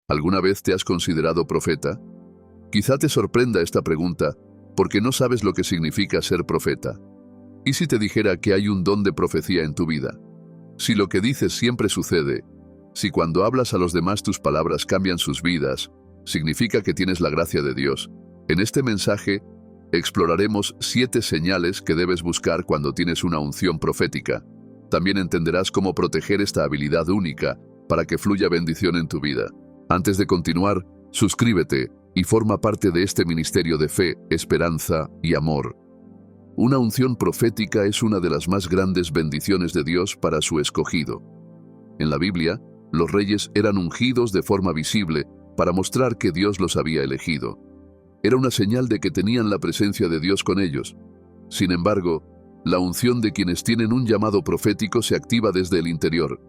¿Alguna vez te has considerado profeta? Quizá te sorprenda esta pregunta porque no sabes lo que significa ser profeta. ¿Y si te dijera que hay un don de profecía en tu vida? Si lo que dices siempre sucede, si cuando hablas a los demás tus palabras cambian sus vidas, significa que tienes la gracia de Dios. En este mensaje exploraremos 7 señales que debes buscar cuando tienes una unción profética. También entenderás cómo proteger esta habilidad única para que fluya bendición en tu vida. Antes de continuar, suscríbete y forma parte de este ministerio de fe, esperanza y amor. Una unción profética es una de las más grandes bendiciones de Dios para su escogido. En la Biblia, los reyes eran ungidos de forma visible para mostrar que Dios los había elegido. Era una señal de que tenían la presencia de Dios con ellos. Sin embargo, la unción de quienes tienen un llamado profético se activa desde el interior.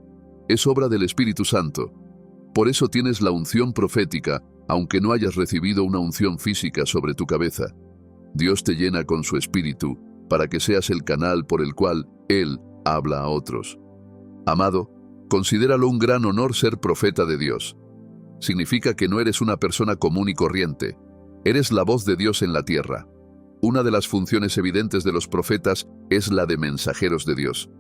Es obra del Espíritu Santo. Por eso tienes la unción profética, aunque no hayas recibido una unción física sobre tu cabeza. Dios te llena con su Espíritu para que seas el canal por el cual Él habla a otros. Amado, considéralo un gran honor ser profeta de Dios. Significa que no eres una persona común y corriente. Eres la voz de Dios en la tierra. Una de las funciones evidentes de los profetas es la de mensajeros de Dios.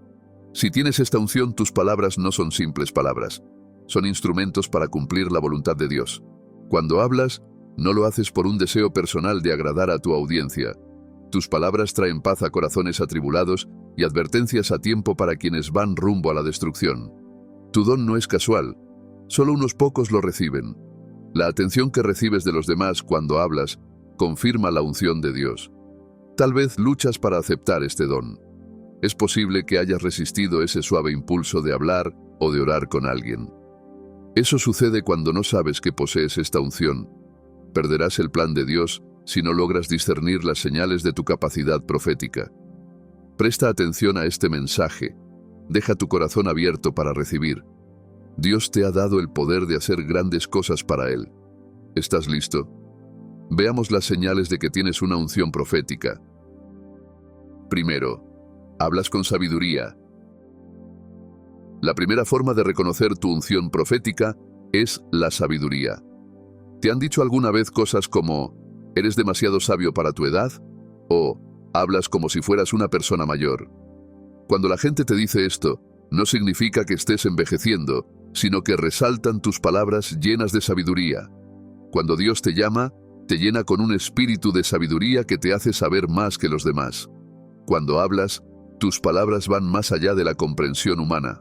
Si tienes esta unción, tus palabras no son simples palabras. Son instrumentos para cumplir la voluntad de Dios. Cuando hablas, no lo haces por un deseo personal de agradar a tu audiencia. Tus palabras traen paz a corazones atribulados y advertencias a tiempo para quienes van rumbo a la destrucción. Tu don no es casual. Solo unos pocos lo reciben. La atención que recibes de los demás cuando hablas confirma la unción de Dios. Tal vez luchas para aceptar este don. Es posible que hayas resistido ese suave impulso de hablar o de orar con alguien. Eso sucede cuando no sabes que posees esta unción. Perderás el plan de Dios si no logras discernir las señales de tu capacidad profética. Presta atención a este mensaje. Deja tu corazón abierto para recibir. Dios te ha dado el poder de hacer grandes cosas para Él. ¿Estás listo? Veamos las señales de que tienes una unción profética. Primero, hablas con sabiduría. La primera forma de reconocer tu unción profética es la sabiduría. ¿Te han dicho alguna vez cosas como, eres demasiado sabio para tu edad? O, hablas como si fueras una persona mayor. Cuando la gente te dice esto, no significa que estés envejeciendo, sino que resaltan tus palabras llenas de sabiduría. Cuando Dios te llama, te llena con un espíritu de sabiduría que te hace saber más que los demás. Cuando hablas, tus palabras van más allá de la comprensión humana.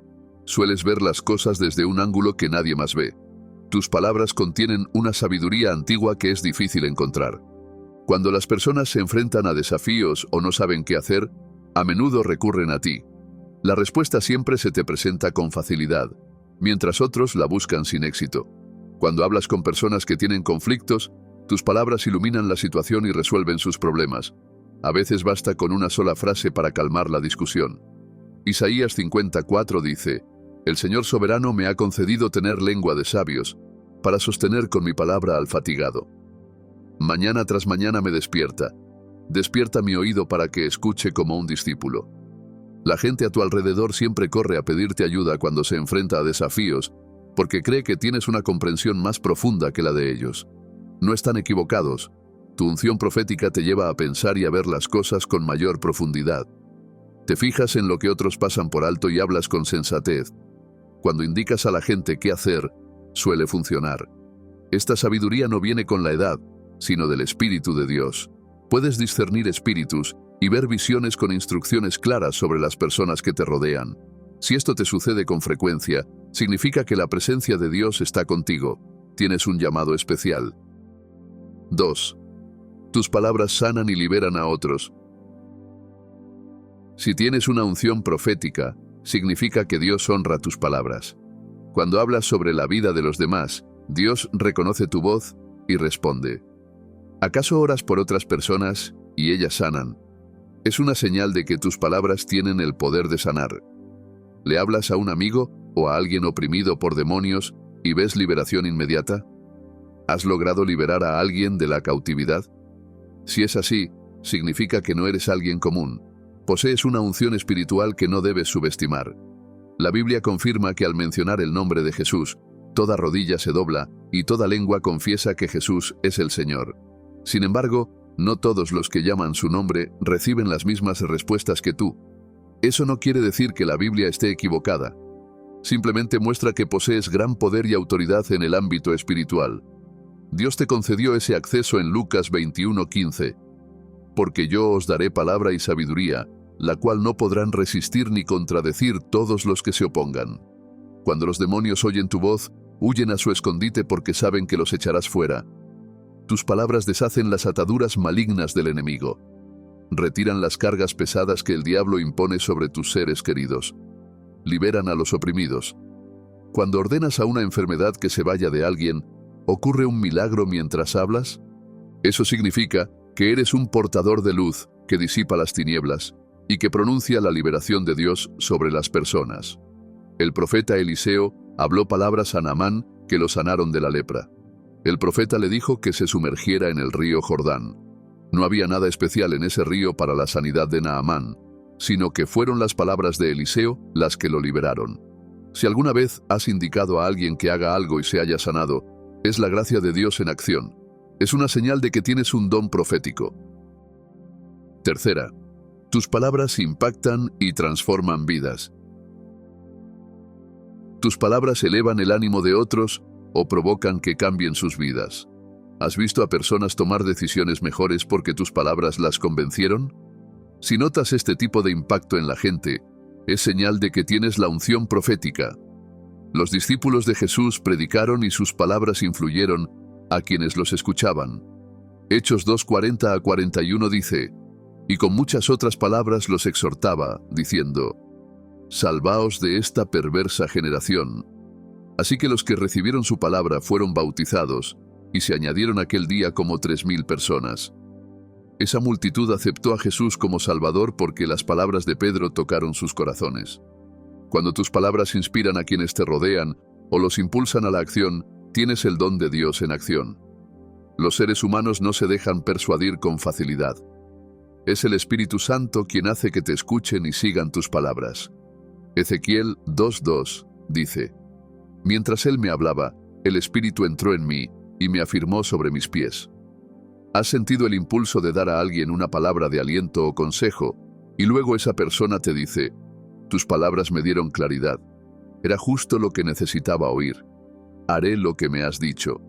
Sueles ver las cosas desde un ángulo que nadie más ve. Tus palabras contienen una sabiduría antigua que es difícil encontrar. Cuando las personas se enfrentan a desafíos o no saben qué hacer, a menudo recurren a ti. La respuesta siempre se te presenta con facilidad, mientras otros la buscan sin éxito. Cuando hablas con personas que tienen conflictos, tus palabras iluminan la situación y resuelven sus problemas. A veces basta con una sola frase para calmar la discusión. Isaías 54 dice, «El Señor soberano me ha concedido tener lengua de sabios, para sostener con mi palabra al fatigado. Mañana tras mañana me despierta mi oído para que escuche como un discípulo». La gente a tu alrededor siempre corre a pedirte ayuda cuando se enfrenta a desafíos, porque cree que tienes una comprensión más profunda que la de ellos. No están equivocados. Tu unción profética te lleva a pensar y a ver las cosas con mayor profundidad. Te fijas en lo que otros pasan por alto y hablas con sensatez. Cuando indicas a la gente qué hacer, suele funcionar. Esta sabiduría no viene con la edad, sino del Espíritu de Dios. Puedes discernir espíritus y ver visiones con instrucciones claras sobre las personas que te rodean. Si esto te sucede con frecuencia, significa que la presencia de Dios está contigo. Tienes un llamado especial. 2. Tus palabras sanan y liberan a otros. Si tienes una unción profética, significa que Dios honra tus palabras. Cuando hablas sobre la vida de los demás, Dios reconoce tu voz y responde. ¿Acaso oras por otras personas y ellas sanan? Es una señal de que tus palabras tienen el poder de sanar. ¿Le hablas a un amigo o a alguien oprimido por demonios y ves liberación inmediata? ¿Has logrado liberar a alguien de la cautividad? Si es así, significa que no eres alguien común. Posees una unción espiritual que no debes subestimar. La Biblia confirma que al mencionar el nombre de Jesús, toda rodilla se dobla y toda lengua confiesa que Jesús es el Señor. Sin embargo, no todos los que llaman su nombre reciben las mismas respuestas que tú. Eso no quiere decir que la Biblia esté equivocada. Simplemente muestra que posees gran poder y autoridad en el ámbito espiritual. Dios te concedió ese acceso en Lucas 21:15. Porque yo os daré palabra y sabiduría, la cual no podrán resistir ni contradecir todos los que se opongan. Cuando los demonios oyen tu voz, huyen a su escondite porque saben que los echarás fuera. Tus palabras deshacen las ataduras malignas del enemigo. Retiran las cargas pesadas que el diablo impone sobre tus seres queridos. Liberan a los oprimidos. Cuando ordenas a una enfermedad que se vaya de alguien, ¿ocurre un milagro mientras hablas? Eso significa que eres un portador de luz que disipa las tinieblas y que pronuncia la liberación de Dios sobre las personas. El profeta Eliseo habló palabras a Naamán que lo sanaron de la lepra. El profeta le dijo que se sumergiera en el río Jordán. No había nada especial en ese río para la sanidad de Naamán, sino que fueron las palabras de Eliseo las que lo liberaron. Si alguna vez has indicado a alguien que haga algo y se haya sanado, es la gracia de Dios en acción. Es una señal de que tienes un don profético. Tercera, tus palabras impactan y transforman vidas. Tus palabras elevan el ánimo de otros o provocan que cambien sus vidas. ¿Has visto a personas tomar decisiones mejores porque tus palabras las convencieron? Si notas este tipo de impacto en la gente, es señal de que tienes la unción profética. Los discípulos de Jesús predicaron y sus palabras influyeron a quienes los escuchaban. Hechos 2:40-41 dice: y con muchas otras palabras los exhortaba, diciendo: salvaos de esta perversa generación. Así que los que recibieron su palabra fueron bautizados, y se añadieron aquel día como 3,000 personas. Esa multitud aceptó a Jesús como Salvador porque las palabras de Pedro tocaron sus corazones. Cuando tus palabras inspiran a quienes te rodean o los impulsan a la acción, tienes el don de Dios en acción. Los seres humanos no se dejan persuadir con facilidad. Es el Espíritu Santo quien hace que te escuchen y sigan tus palabras. Ezequiel 2:2 dice: mientras él me hablaba, el Espíritu entró en mí y me afirmó sobre mis pies. ¿Has sentido el impulso de dar a alguien una palabra de aliento o consejo, y luego esa persona te dice: tus palabras me dieron claridad. Era justo lo que necesitaba oír. Haré lo que me has dicho.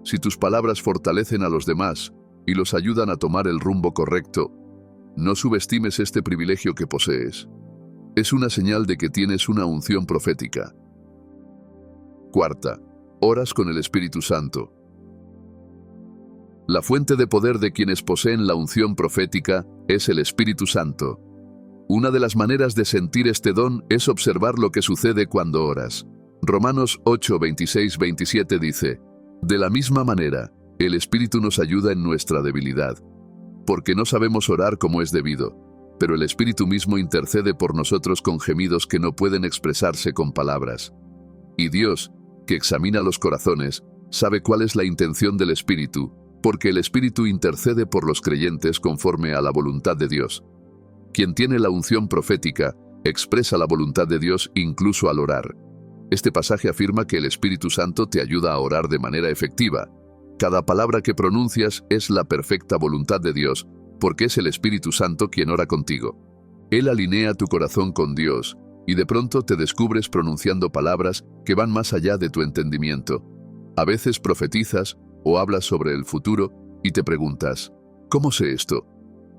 Si tus palabras fortalecen a los demás y los ayudan a tomar el rumbo correcto, no subestimes este privilegio que posees. Es una señal de que tienes una unción profética. Cuarta, oras con el Espíritu Santo. La fuente de poder de quienes poseen la unción profética es el Espíritu Santo. Una de las maneras de sentir este don es observar lo que sucede cuando oras. Romanos 8:26-27 dice: de la misma manera, el Espíritu nos ayuda en nuestra debilidad, porque no sabemos orar como es debido, pero el Espíritu mismo intercede por nosotros con gemidos que no pueden expresarse con palabras. Y Dios, que examina los corazones, sabe cuál es la intención del Espíritu, porque el Espíritu intercede por los creyentes conforme a la voluntad de Dios. Quien tiene la unción profética expresa la voluntad de Dios incluso al orar. Este pasaje afirma que el Espíritu Santo te ayuda a orar de manera efectiva. Cada palabra que pronuncias es la perfecta voluntad de Dios, porque es el Espíritu Santo quien ora contigo. Él alinea tu corazón con Dios, y de pronto te descubres pronunciando palabras que van más allá de tu entendimiento. A veces profetizas o hablas sobre el futuro y te preguntas: ¿cómo sé esto?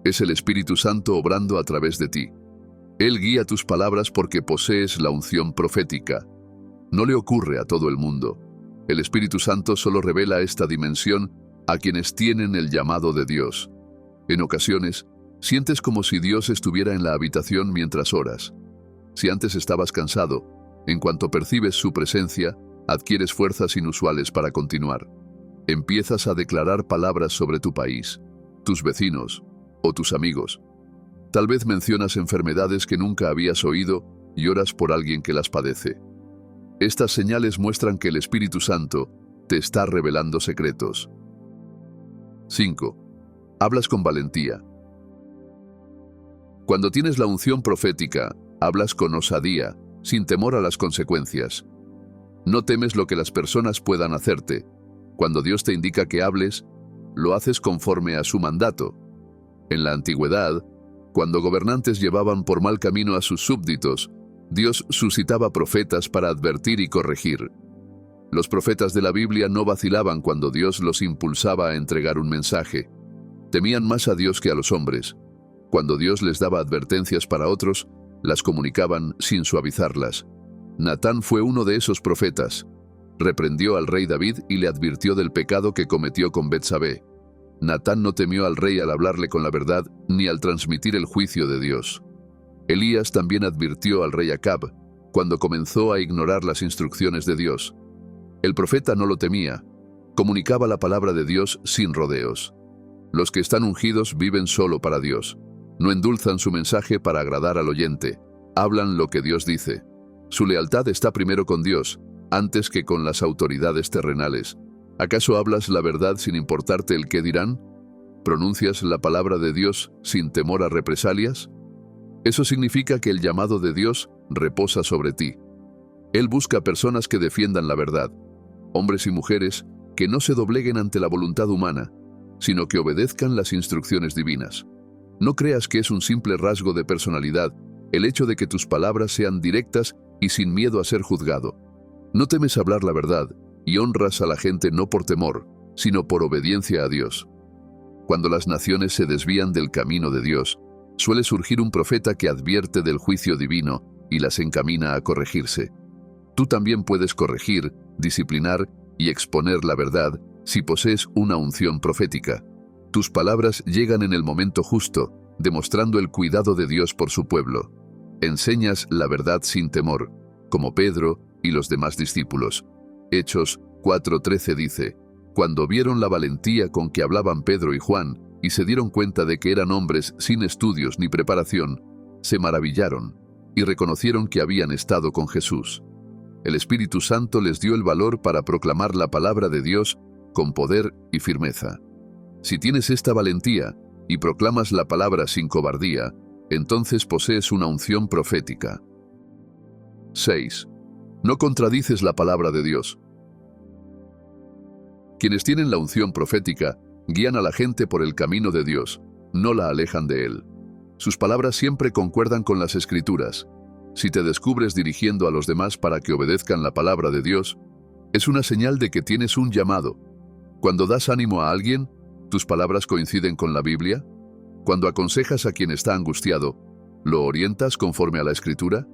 Es el Espíritu Santo obrando a través de ti. Él guía tus palabras porque posees la unción profética. No le ocurre a todo el mundo. El Espíritu Santo solo revela esta dimensión a quienes tienen el llamado de Dios. En ocasiones, sientes como si Dios estuviera en la habitación mientras oras. Si antes estabas cansado, en cuanto percibes su presencia, adquieres fuerzas inusuales para continuar. Empiezas a declarar palabras sobre tu país, tus vecinos o tus amigos. Tal vez mencionas enfermedades que nunca habías oído y oras por alguien que las padece. Estas señales muestran que el Espíritu Santo te está revelando secretos. 5. Hablas con valentía. Cuando tienes la unción profética, hablas con osadía, sin temor a las consecuencias. No temes lo que las personas puedan hacerte, Cuando Dios te indica que hables, lo haces conforme a su mandato. En la antigüedad, cuando gobernantes llevaban por mal camino a sus súbditos, Dios suscitaba profetas para advertir y corregir. Los profetas de la Biblia no vacilaban cuando Dios los impulsaba a entregar un mensaje. Temían más a Dios que a los hombres. Cuando Dios les daba advertencias para otros, las comunicaban sin suavizarlas. Natán fue uno de esos profetas. Reprendió al rey David y le advirtió del pecado que cometió con Betsabé. Natán no temió al rey al hablarle con la verdad ni al transmitir el juicio de Dios. Elías también advirtió al rey Acab cuando comenzó a ignorar las instrucciones de Dios. El profeta no lo temía, comunicaba la palabra de Dios sin rodeos. Los que están ungidos viven solo para Dios. No endulzan su mensaje para agradar al oyente, hablan lo que Dios dice. Su lealtad está primero con Dios, antes que con las autoridades terrenales. ¿Acaso hablas la verdad sin importarte el qué dirán? ¿Pronuncias la palabra de Dios sin temor a represalias? Eso significa que el llamado de Dios reposa sobre ti. Él busca personas que defiendan la verdad, hombres y mujeres que no se dobleguen ante la voluntad humana, sino que obedezcan las instrucciones divinas. No creas que es un simple rasgo de personalidad el hecho de que tus palabras sean directas y sin miedo a ser juzgado. No temes hablar la verdad y honras a la gente no por temor, sino por obediencia a Dios. Cuando las naciones se desvían del camino de Dios, suele surgir un profeta que advierte del juicio divino y las encamina a corregirse. Tú también puedes corregir, disciplinar y exponer la verdad si posees una unción profética. Tus palabras llegan en el momento justo, demostrando el cuidado de Dios por su pueblo. Enseñas la verdad sin temor, como Pedro y los demás discípulos. Hechos 4:13 dice: Cuando vieron la valentía con que hablaban Pedro y Juan, y se dieron cuenta de que eran hombres sin estudios ni preparación, se maravillaron y reconocieron que habían estado con Jesús. El Espíritu Santo les dio el valor para proclamar la palabra de Dios con poder y firmeza. Si tienes esta valentía y proclamas la palabra sin cobardía, entonces posees una unción profética. 6. No contradices la palabra de Dios. Quienes tienen la unción profética guían a la gente por el camino de Dios, no la alejan de Él. Sus palabras siempre concuerdan con las Escrituras. Si te descubres dirigiendo a los demás para que obedezcan la palabra de Dios, es una señal de que tienes un llamado. Cuando das ánimo a alguien, ¿tus palabras coinciden con la Biblia? Cuando aconsejas a quien está angustiado, ¿lo orientas conforme a la Escritura?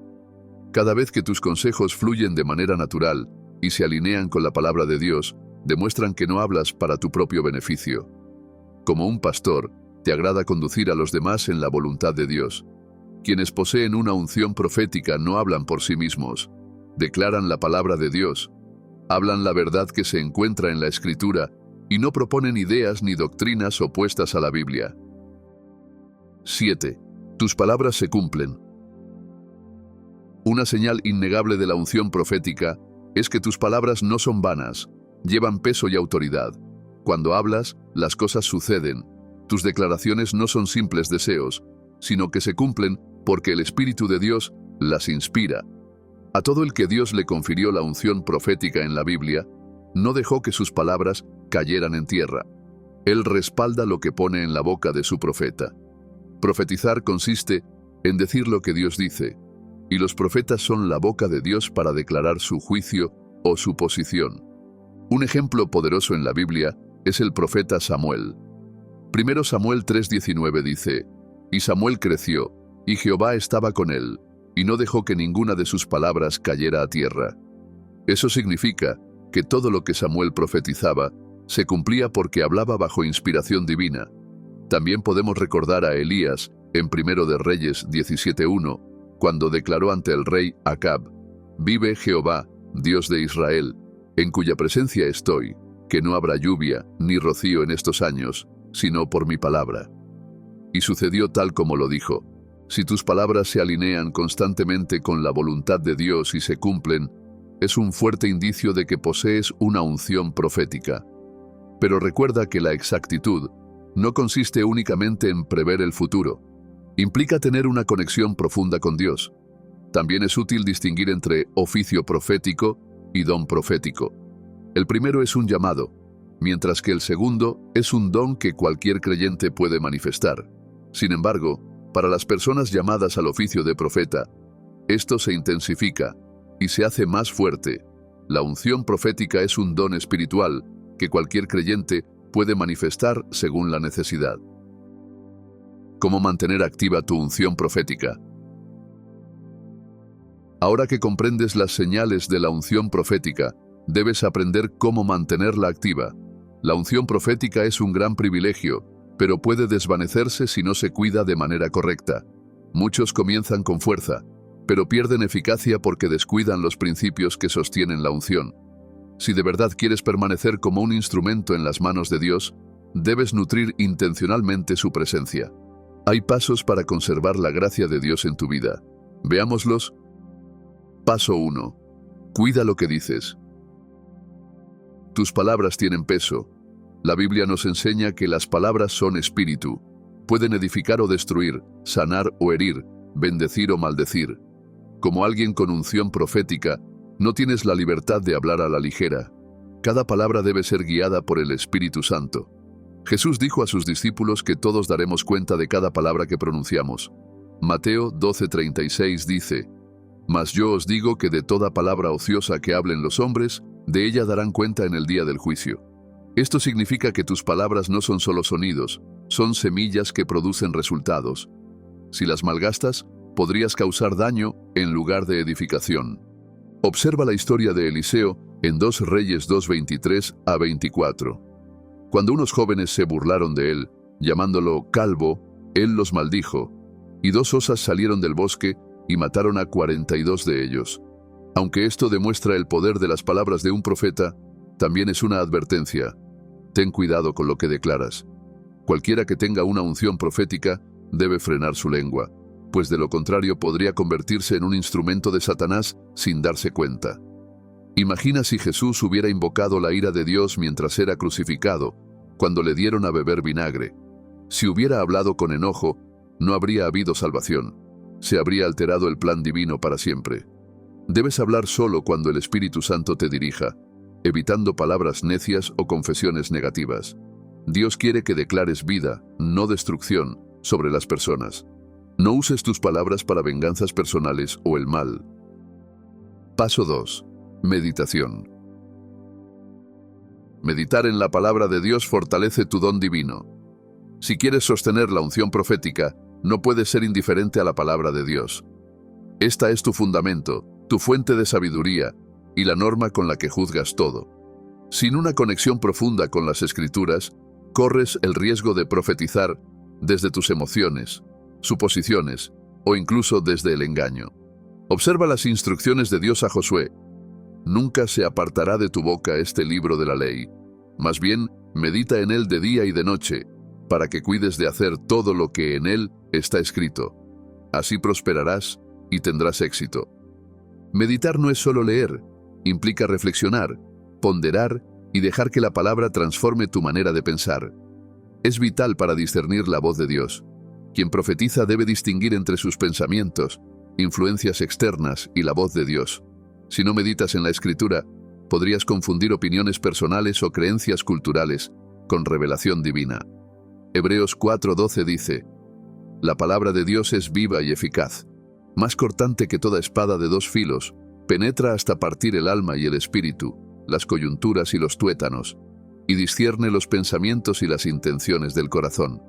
Cada vez que tus consejos fluyen de manera natural y se alinean con la palabra de Dios, demuestran que no hablas para tu propio beneficio. Como un pastor, te agrada conducir a los demás en la voluntad de Dios. Quienes poseen una unción profética no hablan por sí mismos, declaran la palabra de Dios, hablan la verdad que se encuentra en la Escritura y no proponen ideas ni doctrinas opuestas a la Biblia. 7. Tus palabras se cumplen. Una señal innegable de la unción profética es que tus palabras no son vanas, llevan peso y autoridad. Cuando hablas, las cosas suceden. Tus declaraciones no son simples deseos, sino que se cumplen porque el Espíritu de Dios las inspira. A todo el que Dios le confirió la unción profética en la Biblia, no dejó que sus palabras cayeran en tierra. Él respalda lo que pone en la boca de su profeta. Profetizar consiste en decir lo que Dios dice, y los profetas son la boca de Dios para declarar su juicio o su posición. Un ejemplo poderoso en la Biblia es el profeta Samuel. 1 Samuel 3:19 dice: Y Samuel creció, y Jehová estaba con él, y no dejó que ninguna de sus palabras cayera a tierra. Eso significa que todo lo que Samuel profetizaba se cumplía porque hablaba bajo inspiración divina. También podemos recordar a Elías en 1 de Reyes 17:1, cuando declaró ante el rey Acab: Vive Jehová, Dios de Israel, en cuya presencia estoy, que no habrá lluvia ni rocío en estos años, sino por mi palabra. Y sucedió tal como lo dijo. Si tus palabras se alinean constantemente con la voluntad de Dios y se cumplen, es un fuerte indicio de que posees una unción profética. Pero recuerda que la exactitud no consiste únicamente en prever el futuro. Implica tener una conexión profunda con Dios. También es útil distinguir entre oficio profético y don profético. El primero es un llamado, mientras que el segundo es un don que cualquier creyente puede manifestar. Sin embargo, para las personas llamadas al oficio de profeta, esto se intensifica y se hace más fuerte. La unción profética es un don espiritual que cualquier creyente puede manifestar según la necesidad. ¿Cómo mantener activa tu unción profética? Ahora que comprendes las señales de la unción profética, debes aprender cómo mantenerla activa. La unción profética es un gran privilegio, pero puede desvanecerse si no se cuida de manera correcta. Muchos comienzan con fuerza, pero pierden eficacia porque descuidan los principios que sostienen la unción. Si de verdad quieres permanecer como un instrumento en las manos de Dios, debes nutrir intencionalmente su presencia. Hay pasos para conservar la gracia de Dios en tu vida. Veámoslos. Paso 1. Cuida lo que dices. Tus palabras tienen peso. La Biblia nos enseña que las palabras son espíritu. Pueden edificar o destruir, sanar o herir, bendecir o maldecir. Como alguien con unción profética, no tienes la libertad de hablar a la ligera. Cada palabra debe ser guiada por el Espíritu Santo. Jesús dijo a sus discípulos que todos daremos cuenta de cada palabra que pronunciamos. Mateo 12:36 dice: Mas yo os digo que de toda palabra ociosa que hablen los hombres, de ella darán cuenta en el día del juicio. Esto significa que tus palabras no son solo sonidos, son semillas que producen resultados. Si las malgastas, podrías causar daño en lugar de edificación. Observa la historia de Eliseo en 2 Reyes 2:23 a 24. Cuando unos jóvenes se burlaron de él, llamándolo calvo, él los maldijo, y 2 osas salieron del bosque y mataron a 42 de ellos. Aunque esto demuestra el poder de las palabras de un profeta, también es una advertencia. Ten cuidado con lo que declaras. Cualquiera que tenga una unción profética debe frenar su lengua, pues de lo contrario podría convertirse en un instrumento de Satanás sin darse cuenta. Imagina si Jesús hubiera invocado la ira de Dios mientras era crucificado, cuando le dieron a beber vinagre. Si hubiera hablado con enojo, no habría habido salvación. Se habría alterado el plan divino para siempre. Debes hablar solo cuando el Espíritu Santo te dirija, evitando palabras necias o confesiones negativas. Dios quiere que declares vida, no destrucción, sobre las personas. No uses tus palabras para venganzas personales o el mal. Paso 2. Meditación. Meditar en la palabra de Dios fortalece tu don divino. Si quieres sostener la unción profética, no puedes ser indiferente a la palabra de Dios. Esta es tu fundamento, tu fuente de sabiduría y la norma con la que juzgas todo. Sin una conexión profunda con las Escrituras, corres el riesgo de profetizar desde tus emociones, suposiciones o incluso desde el engaño. Observa las instrucciones de Dios a Josué. Nunca se apartará de tu boca este libro de la ley. Más bien, medita en él de día y de noche, para que cuides de hacer todo lo que en él está escrito. Así prosperarás y tendrás éxito. Meditar no es solo leer, implica reflexionar, ponderar y dejar que la palabra transforme tu manera de pensar. Es vital para discernir la voz de Dios. Quien profetiza debe distinguir entre sus pensamientos, influencias externas y la voz de Dios. Si no meditas en la Escritura, podrías confundir opiniones personales o creencias culturales con revelación divina. Hebreos 4:12 dice: La palabra de Dios es viva y eficaz, más cortante que toda espada de 2 filos, penetra hasta partir el alma y el espíritu, las coyunturas y los tuétanos, y discierne los pensamientos y las intenciones del corazón.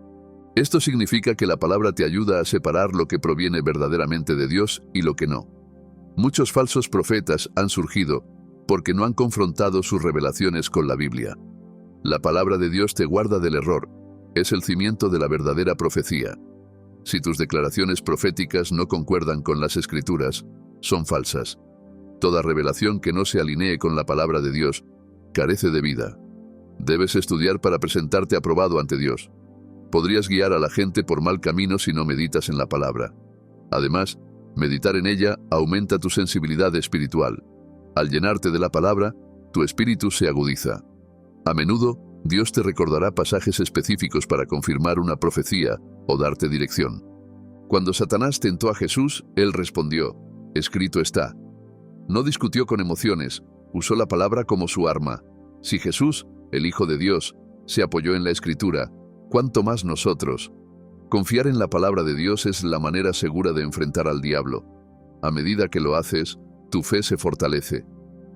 Esto significa que la palabra te ayuda a separar lo que proviene verdaderamente de Dios y lo que no. Muchos falsos profetas han surgido porque no han confrontado sus revelaciones con la Biblia. La palabra de Dios te guarda del error, es el cimiento de la verdadera profecía. Si tus declaraciones proféticas no concuerdan con las Escrituras, son falsas. Toda revelación que no se alinee con la palabra de Dios carece de vida. Debes estudiar para presentarte aprobado ante Dios. Podrías guiar a la gente por mal camino si no meditas en la palabra. Además, meditar en ella aumenta tu sensibilidad espiritual. Al llenarte de la palabra, tu espíritu se agudiza. A menudo, Dios te recordará pasajes específicos para confirmar una profecía o darte dirección. Cuando Satanás tentó a Jesús, él respondió: escrito está. No discutió con emociones, usó la palabra como su arma. Si Jesús, el Hijo de Dios, se apoyó en la Escritura, ¿cuánto más nosotros? Confiar en la palabra de Dios es la manera segura de enfrentar al diablo. A medida que lo haces, tu fe se fortalece.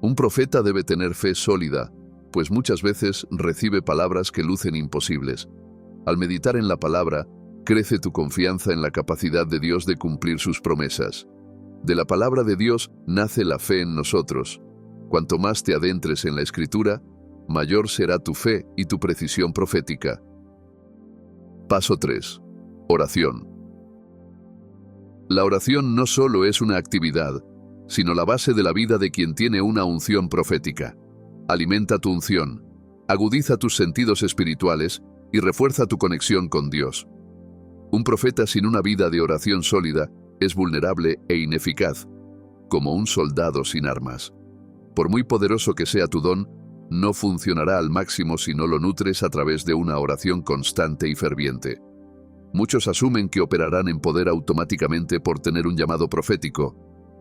Un profeta debe tener fe sólida, pues muchas veces recibe palabras que lucen imposibles. Al meditar en la palabra, crece tu confianza en la capacidad de Dios de cumplir sus promesas. De la palabra de Dios nace la fe en nosotros. Cuanto más te adentres en la Escritura, mayor será tu fe y tu precisión profética. Paso 3. Oración. La oración no solo es una actividad, sino la base de la vida de quien tiene una unción profética. Alimenta tu unción, agudiza tus sentidos espirituales y refuerza tu conexión con Dios. Un profeta sin una vida de oración sólida es vulnerable e ineficaz, como un soldado sin armas. Por muy poderoso que sea tu don, no funcionará al máximo si no lo nutres a través de una oración constante y ferviente. Muchos asumen que operarán en poder automáticamente por tener un llamado profético,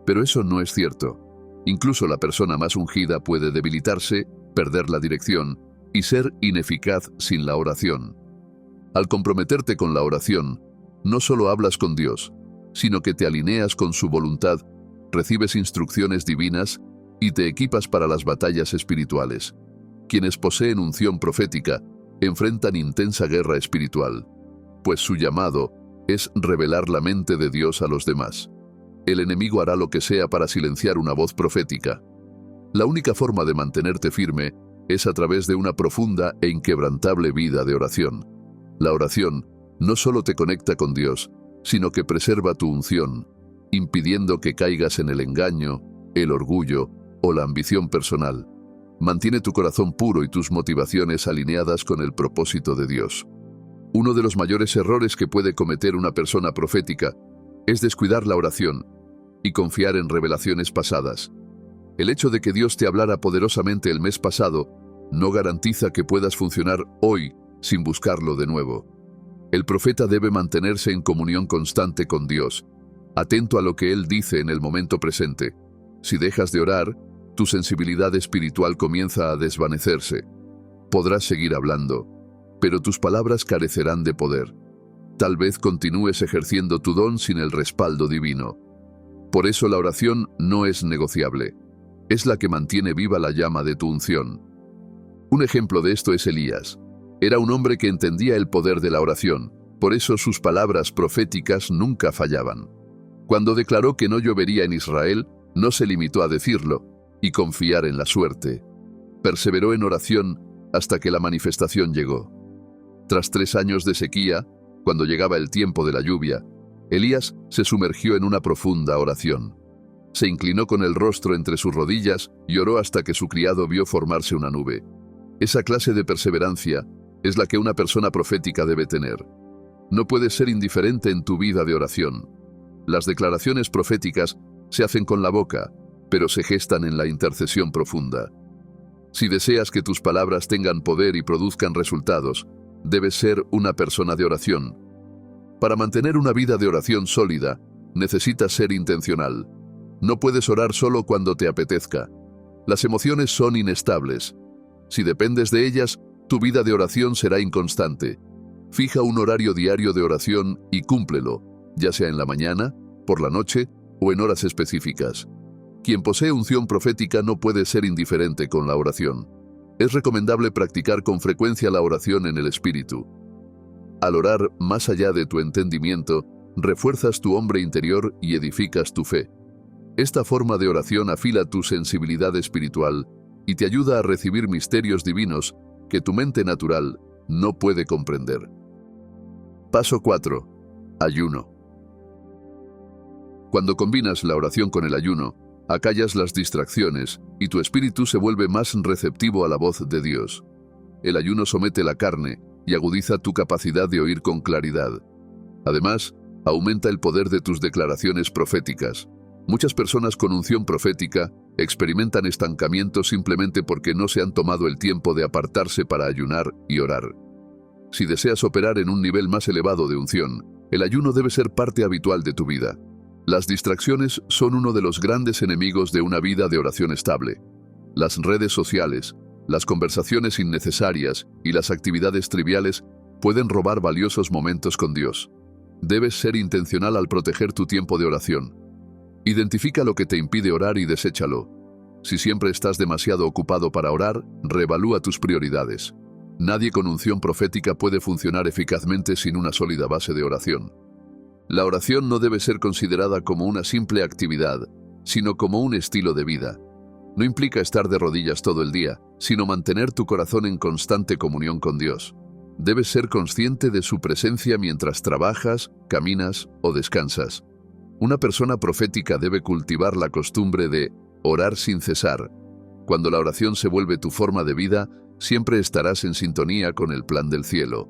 pero eso no es cierto. Incluso la persona más ungida puede debilitarse, perder la dirección y ser ineficaz sin la oración. Al comprometerte con la oración, no solo hablas con Dios, sino que te alineas con su voluntad, recibes instrucciones divinas y te equipas para las batallas espirituales. Quienes poseen unción profética enfrentan intensa guerra espiritual, pues su llamado es revelar la mente de Dios a los demás. El enemigo hará lo que sea para silenciar una voz profética. La única forma de mantenerte firme es a través de una profunda e inquebrantable vida de oración. La oración no solo te conecta con Dios, sino que preserva tu unción, impidiendo que caigas en el engaño, el orgullo o la ambición personal. Mantiene tu corazón puro y tus motivaciones alineadas con el propósito de Dios. Uno de los mayores errores que puede cometer una persona profética es descuidar la oración y confiar en revelaciones pasadas. El hecho de que Dios te hablara poderosamente el mes pasado no garantiza que puedas funcionar hoy sin buscarlo de nuevo. El profeta debe mantenerse en comunión constante con Dios, atento a lo que Él dice en el momento presente. Si dejas de orar, tu sensibilidad espiritual comienza a desvanecerse. Podrás seguir hablando, pero tus palabras carecerán de poder. Tal vez continúes ejerciendo tu don sin el respaldo divino. Por eso la oración no es negociable. Es la que mantiene viva la llama de tu unción. Un ejemplo de esto es Elías. Era un hombre que entendía el poder de la oración, por eso sus palabras proféticas nunca fallaban. Cuando declaró que no llovería en Israel, no se limitó a decirlo y confiar en la suerte. Perseveró en oración hasta que la manifestación llegó. Tras 3 años de sequía, cuando llegaba el tiempo de la lluvia, Elías se sumergió en una profunda oración. Se inclinó con el rostro entre sus rodillas y oró hasta que su criado vio formarse una nube. Esa clase de perseverancia es la que una persona profética debe tener. No puedes ser indiferente en tu vida de oración. Las declaraciones proféticas se hacen con la boca, pero se gestan en la intercesión profunda. Si deseas que tus palabras tengan poder y produzcan resultados, debes ser una persona de oración. Para mantener una vida de oración sólida, necesitas ser intencional. No puedes orar solo cuando te apetezca. Las emociones son inestables. Si dependes de ellas, tu vida de oración será inconstante. Fija un horario diario de oración y cúmplelo, ya sea en la mañana, por la noche o en horas específicas. Quien posee unción profética no puede ser indiferente con la oración. Es recomendable practicar con frecuencia la oración en el Espíritu. Al orar más allá de tu entendimiento, refuerzas tu hombre interior y edificas tu fe. Esta forma de oración afila tu sensibilidad espiritual y te ayuda a recibir misterios divinos que tu mente natural no puede comprender. Paso 4. Ayuno. Cuando combinas la oración con el ayuno, acallas las distracciones y tu espíritu se vuelve más receptivo a la voz de Dios. El ayuno somete la carne y agudiza tu capacidad de oír con claridad. Además, aumenta el poder de tus declaraciones proféticas. Muchas personas con unción profética experimentan estancamiento simplemente porque no se han tomado el tiempo de apartarse para ayunar y orar. Si deseas operar en un nivel más elevado de unción, el ayuno debe ser parte habitual de tu vida. Las distracciones son uno de los grandes enemigos de una vida de oración estable. Las redes sociales, Las conversaciones innecesarias y las actividades triviales pueden robar valiosos momentos con Dios. Debes ser intencional al proteger tu tiempo de oración. Identifica lo que te impide orar y deséchalo. Si siempre estás demasiado ocupado para orar, reevalúa tus prioridades. Nadie con unción profética puede funcionar eficazmente sin una sólida base de oración. La oración no debe ser considerada como una simple actividad, sino como un estilo de vida. No implica estar de rodillas todo el día, sino mantener tu corazón en constante comunión con Dios. Debes ser consciente de su presencia mientras trabajas, caminas o descansas. Una persona profética debe cultivar la costumbre de orar sin cesar. Cuando la oración se vuelve tu forma de vida, siempre estarás en sintonía con el plan del cielo.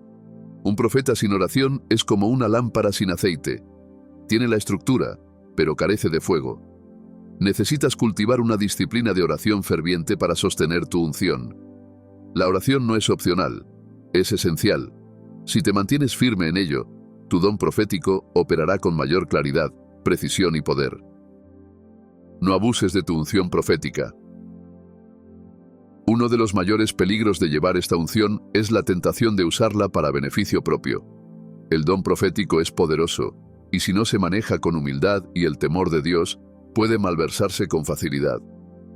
Un profeta sin oración es como una lámpara sin aceite. Tiene la estructura, pero carece de fuego. Necesitas cultivar una disciplina de oración ferviente para sostener tu unción. La oración no es opcional, es esencial. Si te mantienes firme en ello, tu don profético operará con mayor claridad, precisión y poder. No abuses de tu unción profética. Uno de los mayores peligros de llevar esta unción es la tentación de usarla para beneficio propio. El don profético es poderoso, y si no se maneja con humildad y el temor de Dios, puede malversarse con facilidad.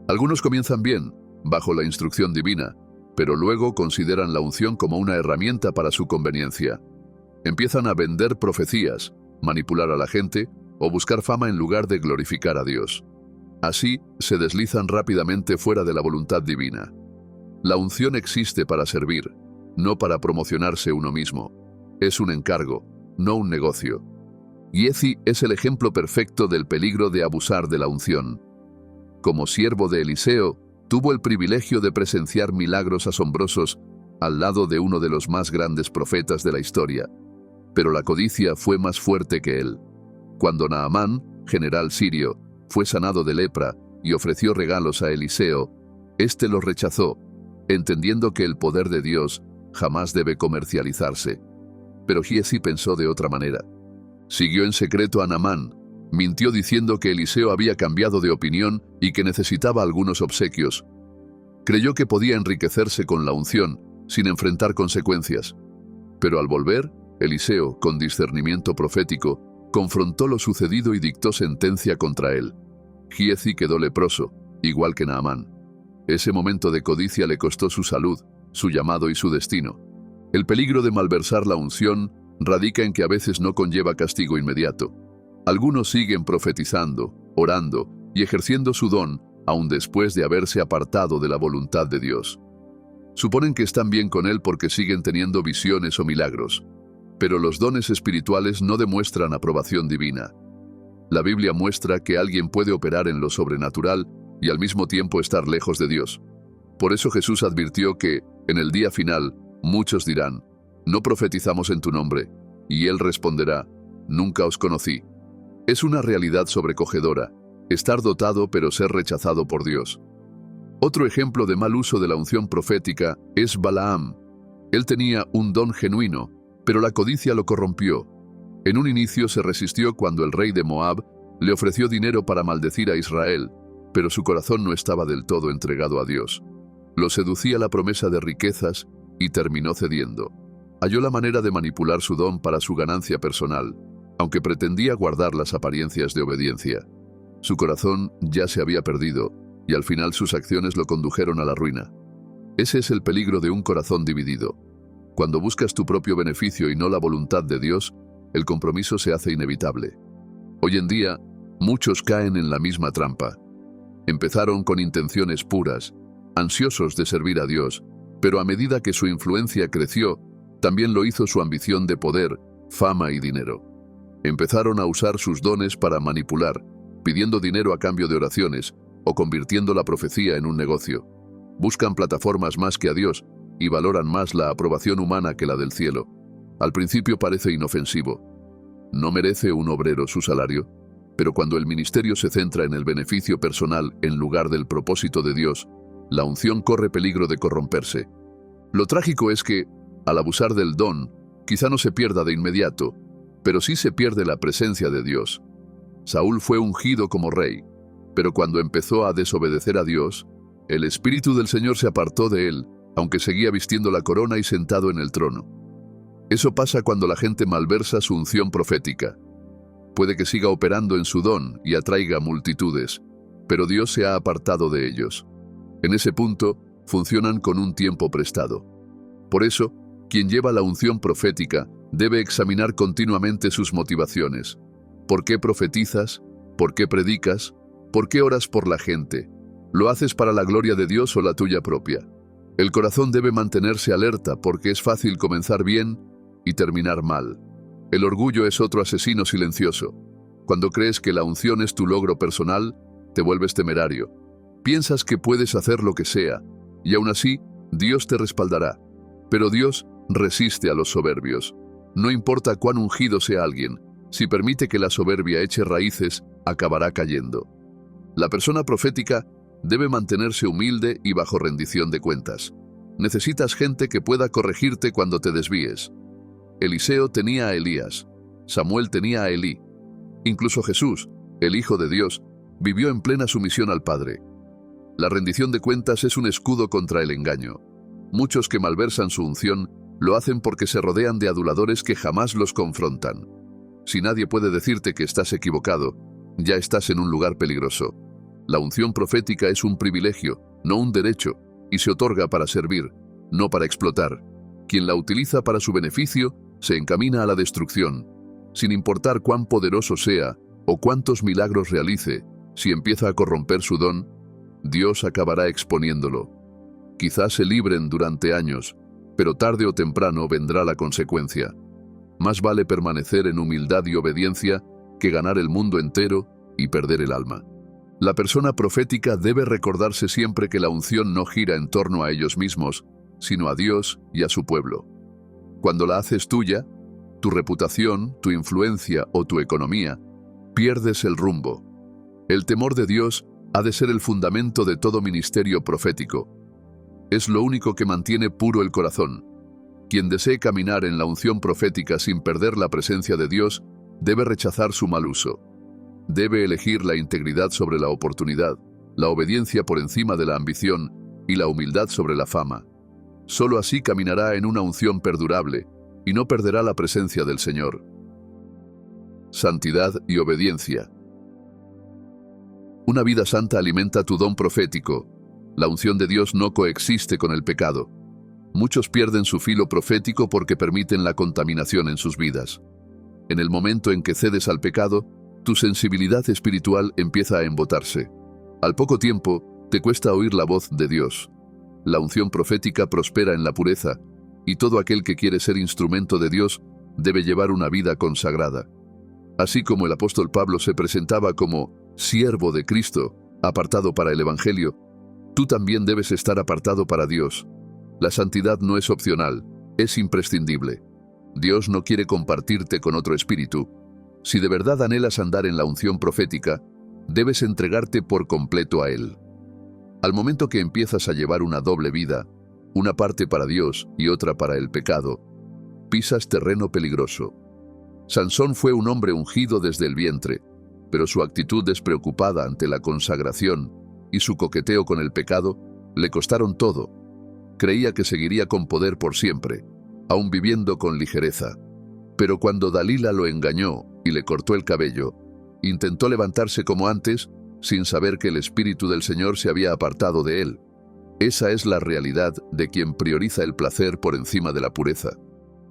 Algunos comienzan bien, bajo la instrucción divina, pero luego consideran la unción como una herramienta para su conveniencia. Empiezan a vender profecías, manipular a la gente o buscar fama en lugar de glorificar a Dios. Así, se deslizan rápidamente fuera de la voluntad divina. La unción existe para servir, no para promocionarse uno mismo. Es un encargo, no un negocio. Giezi es el ejemplo perfecto del peligro de abusar de la unción. Como siervo de Eliseo, tuvo el privilegio de presenciar milagros asombrosos al lado de uno de los más grandes profetas de la historia. Pero la codicia fue más fuerte que él. Cuando Naamán, general sirio, fue sanado de lepra y ofreció regalos a Eliseo, éste los rechazó, entendiendo que el poder de Dios jamás debe comercializarse. Pero Giezi pensó de otra manera. Siguió en secreto a Naamán, mintió diciendo que Eliseo había cambiado de opinión y que necesitaba algunos obsequios. Creyó que podía enriquecerse con la unción, sin enfrentar consecuencias. Pero al volver, Eliseo, con discernimiento profético, confrontó lo sucedido y dictó sentencia contra él. Giezi quedó leproso, igual que Naamán. Ese momento de codicia le costó su salud, su llamado y su destino. El peligro de malversar la unción radica en que a veces no conlleva castigo inmediato. Algunos siguen profetizando, orando y ejerciendo su don, aun después de haberse apartado de la voluntad de Dios. Suponen que están bien con Él porque siguen teniendo visiones o milagros, pero los dones espirituales no demuestran aprobación divina. La Biblia muestra que alguien puede operar en lo sobrenatural y al mismo tiempo estar lejos de Dios. Por eso Jesús advirtió que, en el día final, muchos dirán, «No profetizamos en tu nombre», y Él responderá, «Nunca os conocí». Es una realidad sobrecogedora, estar dotado pero ser rechazado por Dios. Otro ejemplo de mal uso de la unción profética es Balaam. Él tenía un don genuino, pero la codicia lo corrompió. En un inicio se resistió cuando el rey de Moab le ofreció dinero para maldecir a Israel, pero su corazón no estaba del todo entregado a Dios. Lo seducía la promesa de riquezas y terminó cediendo. Halló la manera de manipular su don para su ganancia personal, aunque pretendía guardar las apariencias de obediencia. Su corazón ya se había perdido, y al final sus acciones lo condujeron a la ruina. Ese es el peligro de un corazón dividido. Cuando buscas tu propio beneficio y no la voluntad de Dios, el compromiso se hace inevitable. Hoy en día, muchos caen en la misma trampa. Empezaron con intenciones puras, ansiosos de servir a Dios, pero a medida que su influencia creció, también lo hizo su ambición de poder, fama y dinero. Empezaron a usar sus dones para manipular, pidiendo dinero a cambio de oraciones o convirtiendo la profecía en un negocio. Buscan plataformas más que a Dios y valoran más la aprobación humana que la del cielo. Al principio parece inofensivo. ¿No merece un obrero su salario? Pero cuando el ministerio se centra en el beneficio personal en lugar del propósito de Dios, la unción corre peligro de corromperse. Lo trágico es que, al abusar del don, quizá no se pierda de inmediato, pero sí se pierde la presencia de Dios. Saúl fue ungido como rey, pero cuando empezó a desobedecer a Dios, El Espíritu del Señor se apartó de él, aunque seguía vistiendo la corona y sentado en el trono. Eso pasa cuando la gente malversa su unción profética. Puede que siga operando en su don y atraiga multitudes, pero Dios se ha apartado de ellos. En ese punto, funcionan con un tiempo prestado. Por eso, quien lleva la unción profética debe examinar continuamente sus motivaciones. ¿Por qué profetizas? ¿Por qué predicas? ¿Por qué oras por la gente? ¿Lo haces para la gloria de Dios o la tuya propia? El corazón debe mantenerse alerta porque es fácil comenzar bien y terminar mal. El orgullo es otro asesino silencioso. Cuando crees que la unción es tu logro personal, te vuelves temerario. Piensas que puedes hacer lo que sea, y aún así, Dios te respaldará. Pero Dios resiste a los soberbios. No importa cuán ungido sea alguien, si permite que la soberbia eche raíces, acabará cayendo. La persona profética debe mantenerse humilde y bajo rendición de cuentas. Necesitas gente que pueda corregirte cuando te desvíes. Eliseo tenía a Elías, Samuel tenía a Elí. Incluso Jesús, el Hijo de Dios, vivió en plena sumisión al Padre. La rendición de cuentas es un escudo contra el engaño. Muchos que malversan su unción lo hacen porque se rodean de aduladores que jamás los confrontan. Si nadie puede decirte que estás equivocado, ya estás en un lugar peligroso. La unción profética es un privilegio, no un derecho, y se otorga para servir, no para explotar. Quien la utiliza para su beneficio se encamina a la destrucción. Sin importar cuán poderoso sea o cuántos milagros realice, si empieza a corromper su don, Dios acabará exponiéndolo. Quizás se libren durante años, pero tarde o temprano vendrá la consecuencia. Más vale permanecer en humildad y obediencia que ganar el mundo entero y perder el alma. La persona profética debe recordarse siempre que la unción no gira en torno a ellos mismos, sino a Dios y a su pueblo. Cuando la haces tuya, tu reputación, tu influencia o tu economía, pierdes el rumbo. El temor de Dios ha de ser el fundamento de todo ministerio profético. Es lo único que mantiene puro el corazón. Quien desee caminar en la unción profética sin perder la presencia de Dios, debe rechazar su mal uso. Debe elegir la integridad sobre la oportunidad, la obediencia por encima de la ambición y la humildad sobre la fama. Solo así caminará en una unción perdurable y no perderá la presencia del Señor. Santidad y obediencia. Una vida santa alimenta tu don profético. La unción de Dios no coexiste con el pecado. Muchos pierden su filo profético porque permiten la contaminación en sus vidas. En el momento en que cedes al pecado, tu sensibilidad espiritual empieza a embotarse. Al poco tiempo, te cuesta oír la voz de Dios. La unción profética prospera en la pureza, y todo aquel que quiere ser instrumento de Dios debe llevar una vida consagrada. Así como el apóstol Pablo se presentaba como siervo de Cristo, apartado para el Evangelio, tú también debes estar apartado para Dios. La santidad no es opcional, es imprescindible. Dios no quiere compartirte con otro espíritu. Si de verdad anhelas andar en la unción profética, debes entregarte por completo a Él. Al momento que empiezas a llevar una doble vida, una parte para Dios y otra para el pecado, pisas terreno peligroso. Sansón fue un hombre ungido desde el vientre, pero su actitud despreocupada ante la consagración y su coqueteo con el pecado le costaron todo. Creía que seguiría con poder por siempre, aún viviendo con ligereza. Pero cuando Dalila lo engañó y le cortó el cabello, intentó levantarse como antes, sin saber que el Espíritu del Señor se había apartado de él. Esa es la realidad de quien prioriza el placer por encima de la pureza.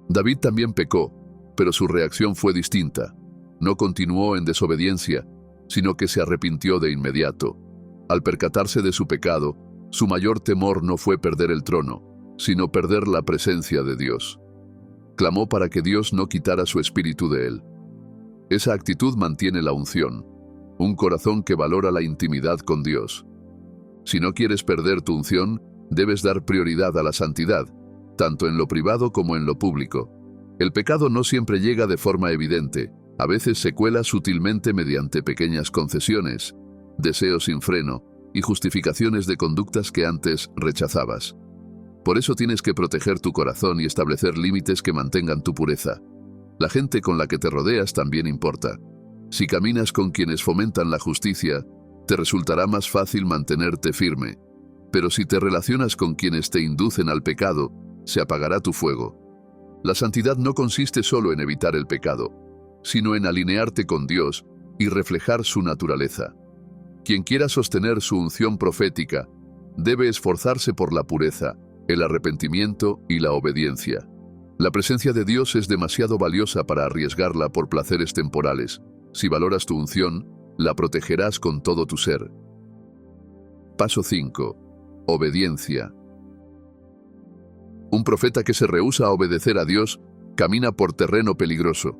David también pecó, pero su reacción fue distinta. No continuó en desobediencia, sino que se arrepintió de inmediato. Al percatarse de su pecado, su mayor temor no fue perder el trono, sino perder la presencia de Dios. Clamó para que Dios no quitara su espíritu de él. Esa actitud mantiene la unción, un corazón que valora la intimidad con Dios. Si no quieres perder tu unción, debes dar prioridad a la santidad, tanto en lo privado como en lo público. El pecado no siempre llega de forma evidente, a veces se cuela sutilmente mediante pequeñas concesiones, deseos sin freno y justificaciones de conductas que antes rechazabas. Por eso tienes que proteger tu corazón y establecer límites que mantengan tu pureza. La gente con la que te rodeas también importa. Si caminas con quienes fomentan la justicia, te resultará más fácil mantenerte firme. Pero si te relacionas con quienes te inducen al pecado, se apagará tu fuego. La santidad no consiste solo en evitar el pecado, sino en alinearte con Dios y reflejar su naturaleza. Quien quiera sostener su unción profética debe esforzarse por la pureza, el arrepentimiento y la obediencia. La presencia de Dios es demasiado valiosa para arriesgarla por placeres temporales. Si valoras tu unción, la protegerás con todo tu ser. Paso 5. Obediencia. Un profeta que se rehúsa a obedecer a Dios camina por terreno peligroso.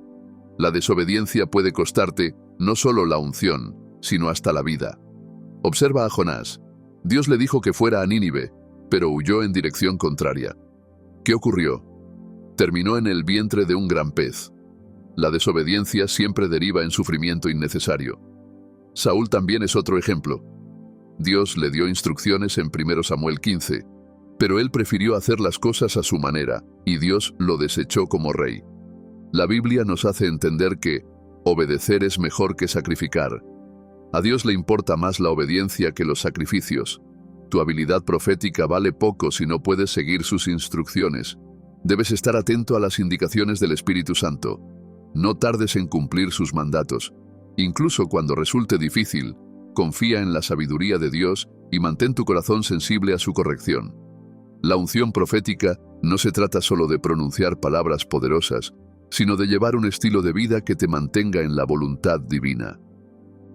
La desobediencia puede costarte no solo la unción, sino hasta la vida. Observa a Jonás. Dios le dijo que fuera a Nínive, pero huyó en dirección contraria. ¿Qué ocurrió? Terminó en el vientre de un gran pez. La desobediencia siempre deriva en sufrimiento innecesario. Saúl también es otro ejemplo. Dios le dio instrucciones en 1 Samuel 15, pero él prefirió hacer las cosas a su manera, y Dios lo desechó como rey. La Biblia nos hace entender que obedecer es mejor que sacrificar. A Dios le importa más la obediencia que los sacrificios. Tu habilidad profética vale poco si no puedes seguir sus instrucciones. Debes estar atento a las indicaciones del Espíritu Santo. No tardes en cumplir sus mandatos. Incluso cuando resulte difícil, confía en la sabiduría de Dios y mantén tu corazón sensible a su corrección. La unción profética no se trata solo de pronunciar palabras poderosas, sino de llevar un estilo de vida que te mantenga en la voluntad divina.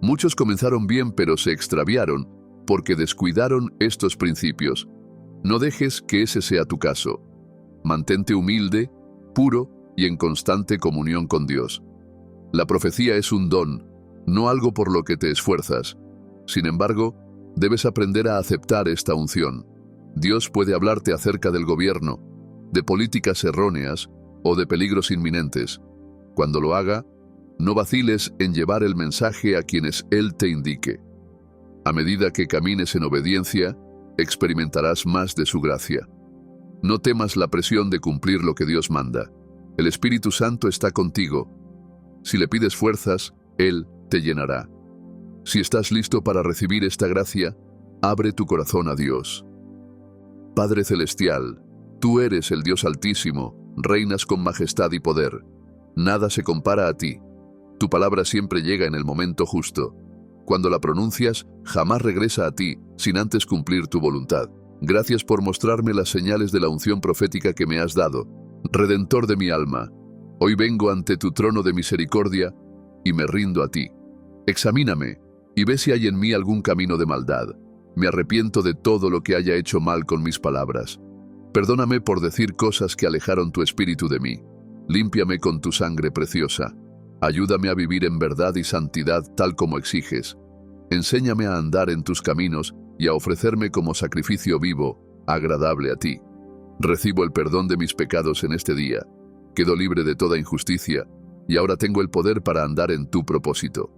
Muchos comenzaron bien pero se extraviaron porque descuidaron estos principios. No dejes que ese sea tu caso. Mantente humilde, puro y en constante comunión con Dios. La profecía es un don, no algo por lo que te esfuerzas. Sin embargo, debes aprender a aceptar esta unción. Dios puede hablarte acerca del gobierno, de políticas erróneas o de peligros inminentes. Cuando lo haga, no vaciles en llevar el mensaje a quienes Él te indique. A medida que camines en obediencia, experimentarás más de su gracia. No temas la presión de cumplir lo que Dios manda. El Espíritu Santo está contigo. Si le pides fuerzas, Él te llenará. Si estás listo para recibir esta gracia, abre tu corazón a Dios. Padre Celestial, tú eres el Dios Altísimo, reinas con majestad y poder. Nada se compara a ti. Tu palabra siempre llega en el momento justo. Cuando la pronuncias, jamás regresa a ti, sin antes cumplir tu voluntad. Gracias por mostrarme las señales de la unción profética que me has dado. Redentor de mi alma, hoy vengo ante tu trono de misericordia y me rindo a ti. Examíname y ve si hay en mí algún camino de maldad. Me arrepiento de todo lo que haya hecho mal con mis palabras. Perdóname por decir cosas que alejaron tu espíritu de mí. Límpiame con tu sangre preciosa. Ayúdame a vivir en verdad y santidad tal como exiges. Enséñame a andar en tus caminos y a ofrecerme como sacrificio vivo, agradable a ti. Recibo el perdón de mis pecados en este día. Quedo libre de toda injusticia y ahora tengo el poder para andar en tu propósito.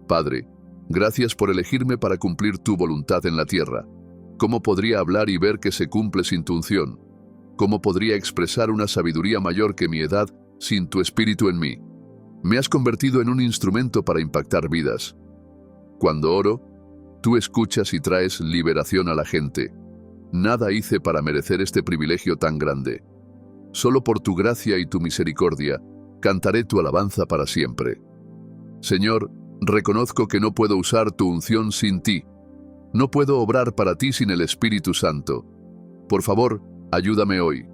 Padre, gracias por elegirme para cumplir tu voluntad en la tierra. ¿Cómo podría hablar y ver que se cumple sin tu unción? ¿Cómo podría expresar una sabiduría mayor que mi edad sin tu espíritu en mí? Me has convertido en un instrumento para impactar vidas. Cuando oro, tú escuchas y traes liberación a la gente. Nada hice para merecer este privilegio tan grande. Solo por tu gracia y tu misericordia, cantaré tu alabanza para siempre. Señor, reconozco que no puedo usar tu unción sin ti. No puedo obrar para ti sin el Espíritu Santo. Por favor, ayúdame hoy.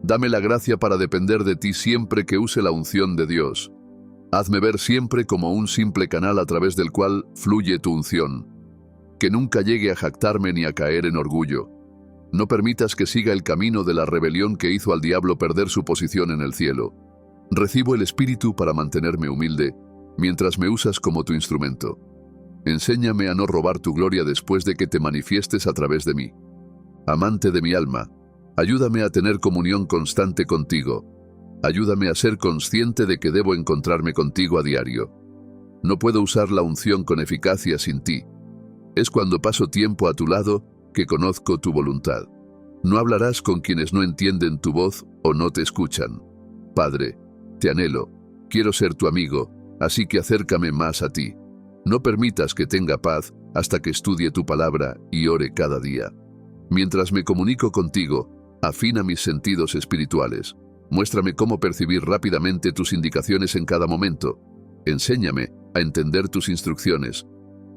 Dame la gracia para depender de ti siempre que use la unción de Dios. Hazme ver siempre como un simple canal a través del cual fluye tu unción. Que nunca llegue a jactarme ni a caer en orgullo. No permitas que siga el camino de la rebelión que hizo al diablo perder su posición en el cielo. Recibo el Espíritu para mantenerme humilde, mientras me usas como tu instrumento. Enséñame a no robar tu gloria después de que te manifiestes a través de mí. Amante de mi alma, ayúdame a tener comunión constante contigo. Ayúdame a ser consciente de que debo encontrarme contigo a diario. No puedo usar la unción con eficacia sin ti. Es cuando paso tiempo a tu lado que conozco tu voluntad. No hablarás con quienes no entienden tu voz o no te escuchan. Padre, te anhelo, quiero ser tu amigo, así que acércame más a ti. No permitas que tenga paz hasta que estudie tu palabra y ore cada día. Mientras me comunico contigo, afina mis sentidos espirituales. Muéstrame cómo percibir rápidamente tus indicaciones en cada momento. Enséñame a entender tus instrucciones.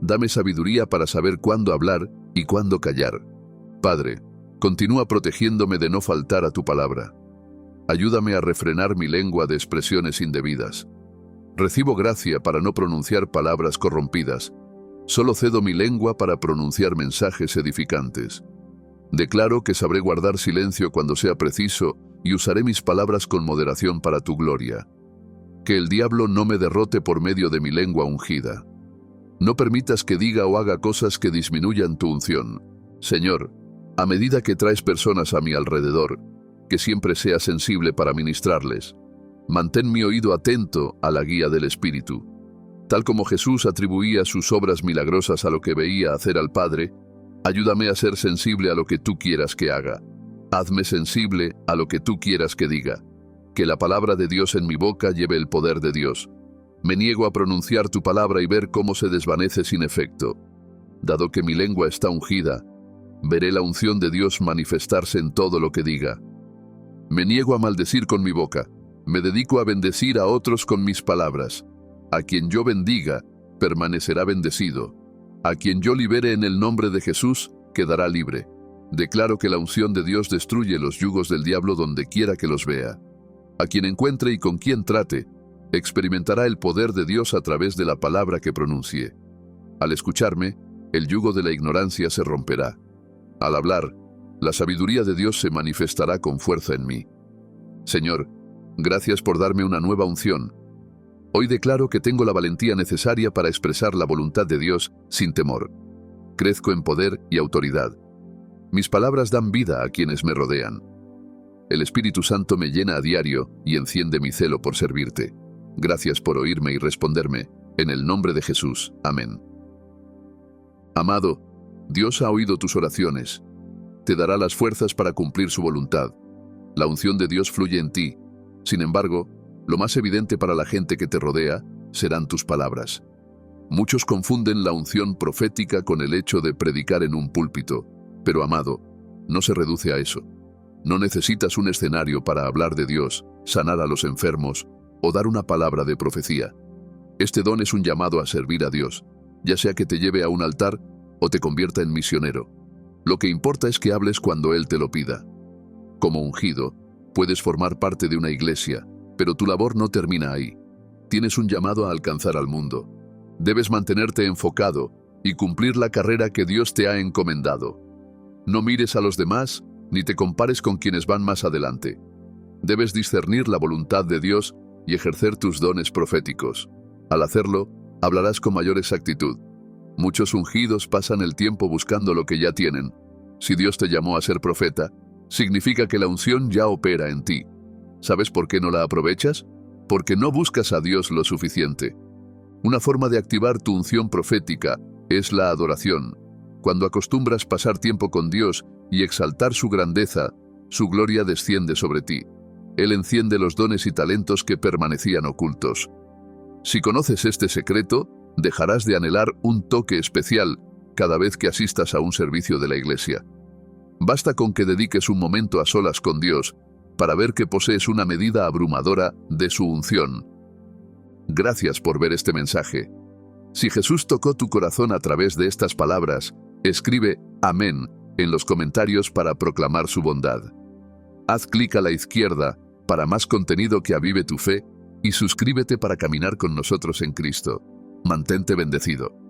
Dame sabiduría para saber cuándo hablar y cuándo callar. Padre, continúa protegiéndome de no faltar a tu palabra. Ayúdame a refrenar mi lengua de expresiones indebidas. Recibo gracia para no pronunciar palabras corrompidas. Solo cedo mi lengua para pronunciar mensajes edificantes. Declaro que sabré guardar silencio cuando sea preciso y usaré mis palabras con moderación para tu gloria. Que el diablo no me derrote por medio de mi lengua ungida. No permitas que diga o haga cosas que disminuyan tu unción. Señor, a medida que traes personas a mi alrededor, que siempre sea sensible para ministrarles. Mantén mi oído atento a la guía del Espíritu. Tal como Jesús atribuía sus obras milagrosas a lo que veía hacer al Padre, ayúdame a ser sensible a lo que tú quieras que haga. Hazme sensible a lo que tú quieras que diga. Que la palabra de Dios en mi boca lleve el poder de Dios. Me niego a pronunciar tu palabra y ver cómo se desvanece sin efecto. Dado que mi lengua está ungida, veré la unción de Dios manifestarse en todo lo que diga. Me niego a maldecir con mi boca. Me dedico a bendecir a otros con mis palabras. A quien yo bendiga, permanecerá bendecido. A quien yo libere en el nombre de Jesús, quedará libre. Declaro que la unción de Dios destruye los yugos del diablo donde quiera que los vea. A quien encuentre y con quien trate, experimentará el poder de Dios a través de la palabra que pronuncie. Al escucharme, el yugo de la ignorancia se romperá. Al hablar, la sabiduría de Dios se manifestará con fuerza en mí. Señor, gracias por darme una nueva unción. Hoy declaro que tengo la valentía necesaria para expresar la voluntad de Dios sin temor. Crezco en poder y autoridad. Mis palabras dan vida a quienes me rodean. El Espíritu Santo me llena a diario y enciende mi celo por servirte. Gracias por oírme y responderme. En el nombre de Jesús. Amén. Amado, Dios ha oído tus oraciones. Te dará las fuerzas para cumplir su voluntad. La unción de Dios fluye en ti. Sin embargo, lo más evidente para la gente que te rodea serán tus palabras. Muchos confunden la unción profética con el hecho de predicar en un púlpito. Pero, amado, no se reduce a eso. No necesitas un escenario para hablar de Dios, sanar a los enfermos o dar una palabra de profecía. Este don es un llamado a servir a Dios, ya sea que te lleve a un altar o te convierta en misionero. Lo que importa es que hables cuando Él te lo pida. Como ungido, puedes formar parte de una iglesia, pero tu labor no termina ahí. Tienes un llamado a alcanzar al mundo. Debes mantenerte enfocado y cumplir la carrera que Dios te ha encomendado. No mires a los demás ni te compares con quienes van más adelante. Debes discernir la voluntad de Dios y ejercer tus dones proféticos. Al hacerlo, hablarás con mayor exactitud. Muchos ungidos pasan el tiempo buscando lo que ya tienen. Si Dios te llamó a ser profeta, significa que la unción ya opera en ti. ¿Sabes por qué no la aprovechas? Porque no buscas a Dios lo suficiente. Una forma de activar tu unción profética es la adoración. Cuando acostumbras pasar tiempo con Dios y exaltar su grandeza, su gloria desciende sobre ti. Él enciende los dones y talentos que permanecían ocultos. Si conoces este secreto, dejarás de anhelar un toque especial cada vez que asistas a un servicio de la iglesia. Basta con que dediques un momento a solas con Dios para ver que posees una medida abrumadora de su unción. Gracias por ver este mensaje. Si Jesús tocó tu corazón a través de estas palabras, escribe Amén en los comentarios para proclamar su bondad. Haz clic a la izquierda para más contenido que avive tu fe y suscríbete para caminar con nosotros en Cristo. Mantente bendecido.